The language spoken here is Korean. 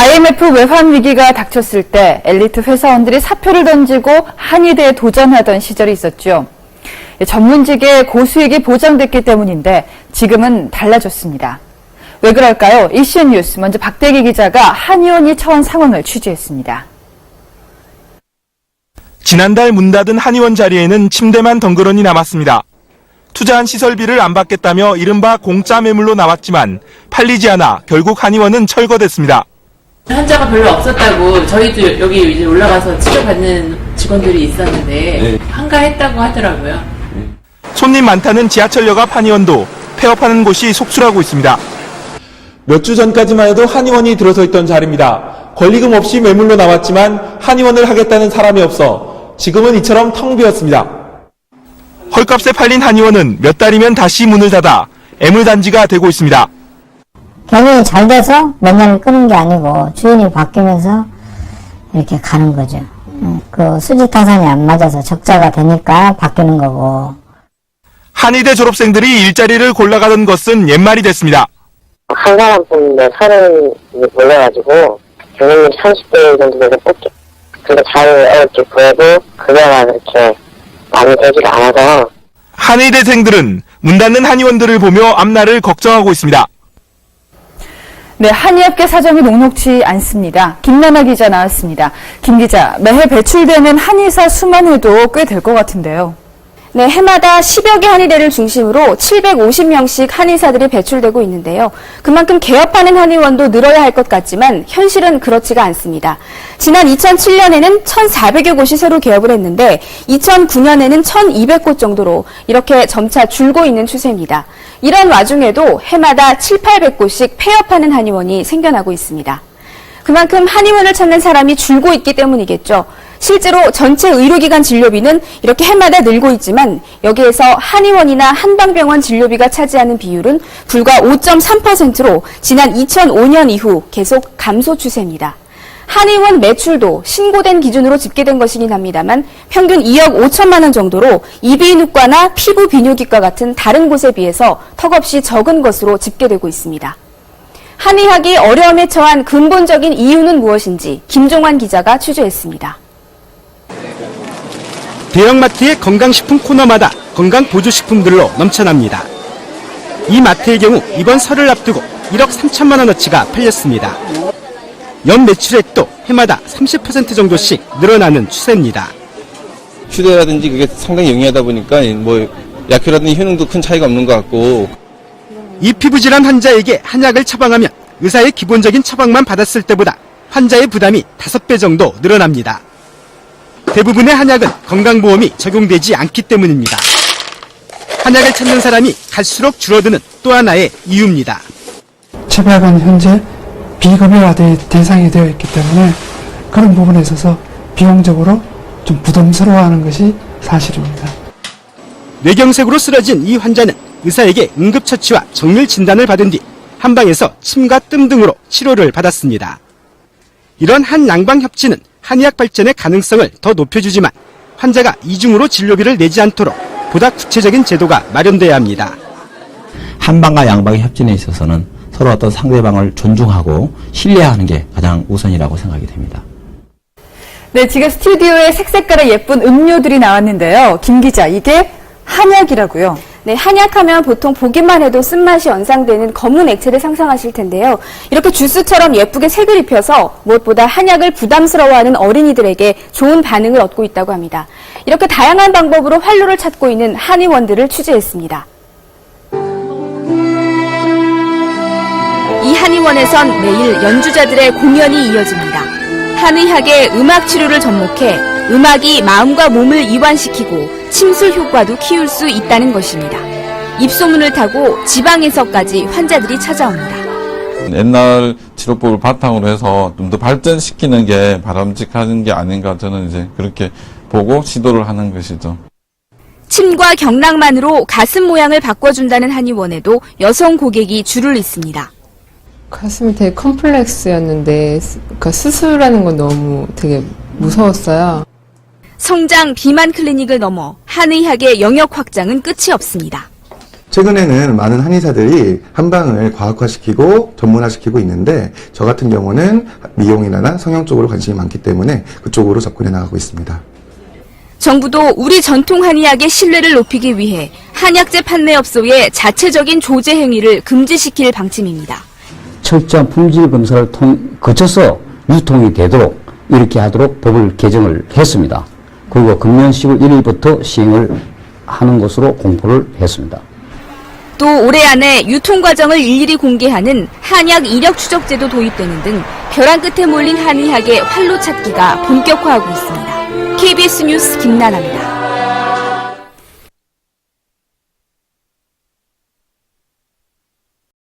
IMF 외환 위기가 닥쳤을 때 엘리트 회사원들이 사표를 던지고 한의대에 도전하던 시절이 있었죠. 전문직의 고수익이 보장됐기 때문인데 지금은 달라졌습니다. 왜 그럴까요? 이슈 뉴스 먼저 박대기 기자가 한의원이 처한 상황을 취재했습니다. 지난달 문 닫은 한의원 자리에는 침대만 덩그러니 남았습니다. 투자한 시설비를 안 받겠다며 이른바 공짜 매물로 나왔지만 팔리지 않아 결국 한의원은 철거됐습니다. 환자가 별로 없었다고 저희도 여기 이제 올라가서 치료받는 직원들이 있었는데 한가했다고 하더라고요. 손님 많다는 지하철역 앞 한의원도 폐업하는 곳이 속출하고 있습니다. 몇 주 전까지만 해도 한의원이 들어서 있던 자리입니다. 권리금 없이 매물로 나왔지만 한의원을 하겠다는 사람이 없어 지금은 이처럼 텅 비었습니다. 헐값에 팔린 한의원은 몇 달이면 다시 문을 닫아 애물단지가 되고 있습니다. 경영이 잘 돼서 몇 년을 끄는 게 아니고 주인이 바뀌면서 이렇게 가는 거죠. 그 수지타산이 안 맞아서 적자가 되니까 바뀌는 거고. 한의대 졸업생들이 일자리를 골라가던 것은 옛말이 됐습니다. 한 사람 뽑는데 30이 몰려가지고 경영률 30대 정도 되서 뽑게. 근데 잘 어렵게 구해도 급여가 그렇게 많이 되질 않아서. 한의대생들은 문 닫는 한의원들을 보며 앞날을 걱정하고 있습니다. 네, 한의업계 사정이 녹록지 않습니다. 김나나 기자 나왔습니다. 김 기자, 매해 배출되는 한의사 수만 해도 꽤 될 것 같은데요. 네, 해마다 10여 개 한의대를 중심으로 750명씩 한의사들이 배출되고 있는데요. 그만큼 개업하는 한의원도 늘어야 할 것 같지만 현실은 그렇지가 않습니다. 지난 2007년에는 1,400여 곳이 새로 개업을 했는데 2009년에는 1,200곳 정도로 이렇게 점차 줄고 있는 추세입니다. 이런 와중에도 해마다 7,800곳씩 폐업하는 한의원이 생겨나고 있습니다. 그만큼 한의원을 찾는 사람이 줄고 있기 때문이겠죠. 실제로 전체 의료기관 진료비는 이렇게 해마다 늘고 있지만 여기에서 한의원이나 한방병원 진료비가 차지하는 비율은 불과 5.3%로 지난 2005년 이후 계속 감소 추세입니다. 한의원 매출도 신고된 기준으로 집계된 것이긴 합니다만 평균 2억 5천만 원 정도로 이비인후과나 피부비뇨기과 같은 다른 곳에 비해서 턱없이 적은 것으로 집계되고 있습니다. 한의학이 어려움에 처한 근본적인 이유는 무엇인지 김종환 기자가 취재했습니다. 대형마트의 건강식품 코너마다 건강보조식품들로 넘쳐납니다. 이 마트의 경우 이번 설을 앞두고 1억 3천만 원어치가 팔렸습니다. 연 매출액도 해마다 30% 정도씩 늘어나는 추세입니다. 휴대라든지 그게 상당히 영리하다 보니까 뭐 약효라든지 효능도 큰 차이가 없는 것 같고. 이 피부질환 환자에게 한약을 처방하면 의사의 기본적인 처방만 받았을 때보다 환자의 부담이 5배 정도 늘어납니다. 대부분의 한약은 건강보험이 적용되지 않기 때문입니다. 한약을 찾는 사람이 갈수록 줄어드는 또 하나의 이유입니다. 처방은 현재 비급여화 대상이 되어 있기 때문에 그런 부분에 있어서 비용적으로 좀 부담스러워하는 것이 사실입니다. 뇌경색으로 쓰러진 이 환자는 의사에게 응급처치와 정밀 진단을 받은 뒤 한방에서 침과 뜸 등으로 치료를 받았습니다. 이런 한양방협진은 한의학 발전의 가능성을 더 높여주지만 환자가 이중으로 진료비를 내지 않도록 보다 구체적인 제도가 마련돼야 합니다. 한방과 양방의 협진에 있어서는 서로 어떤 상대방을 존중하고 신뢰하는 게 가장 우선이라고 생각이 됩니다. 네, 지금 스튜디오에 색색깔의 예쁜 음료들이 나왔는데요. 김 기자, 이게 한약이라고요? 네, 한약하면 보통 보기만 해도 쓴맛이 연상되는 검은 액체를 상상하실 텐데요. 이렇게 주스처럼 예쁘게 색을 입혀서 무엇보다 한약을 부담스러워하는 어린이들에게 좋은 반응을 얻고 있다고 합니다. 이렇게 다양한 방법으로 활로를 찾고 있는 한의원들을 취재했습니다. 이 한의원에선 매일 연주자들의 공연이 이어집니다. 한의학의 음악 치료를 접목해 음악이 마음과 몸을 이완시키고 침술 효과도 키울 수 있다는 것입니다. 입소문을 타고 지방에서까지 환자들이 찾아옵니다. 옛날 치료법을 바탕으로 해서 좀 더 발전시키는 게 바람직한 게 아닌가 저는 이제 그렇게 보고 시도를 하는 것이죠. 침과 경락만으로 가슴 모양을 바꿔준다는 한의원에도 여성 고객이 줄을 잇습니다. 가슴이 되게 컴플렉스였는데 그 수술하는 건 너무 되게 무서웠어요. 성장 비만 클리닉을 넘어 한의학의 영역 확장은 끝이 없습니다. 최근에는 많은 한의사들이 한방을 과학화시키고 전문화시키고 있는데 저 같은 경우는 미용이나 성형 쪽으로 관심이 많기 때문에 그쪽으로 접근해 나가고 있습니다. 정부도 우리 전통 한의학의 신뢰를 높이기 위해 한약재 판매업소의 자체적인 조제 행위를 금지시킬 방침입니다. 철저한 품질 검사를 거쳐서 유통이 되도록 이렇게 하도록 법을 개정을 했습니다. 그리고 금년 10월 1일부터 시행을 하는 것으로 공포를 했습니다. 또 올해 안에 유통 과정을 일일이 공개하는 한약 이력 추적제도 도입되는 등 벼랑 끝에 몰린 한의학의 활로 찾기가 본격화하고 있습니다. KBS 뉴스 김나나입니다.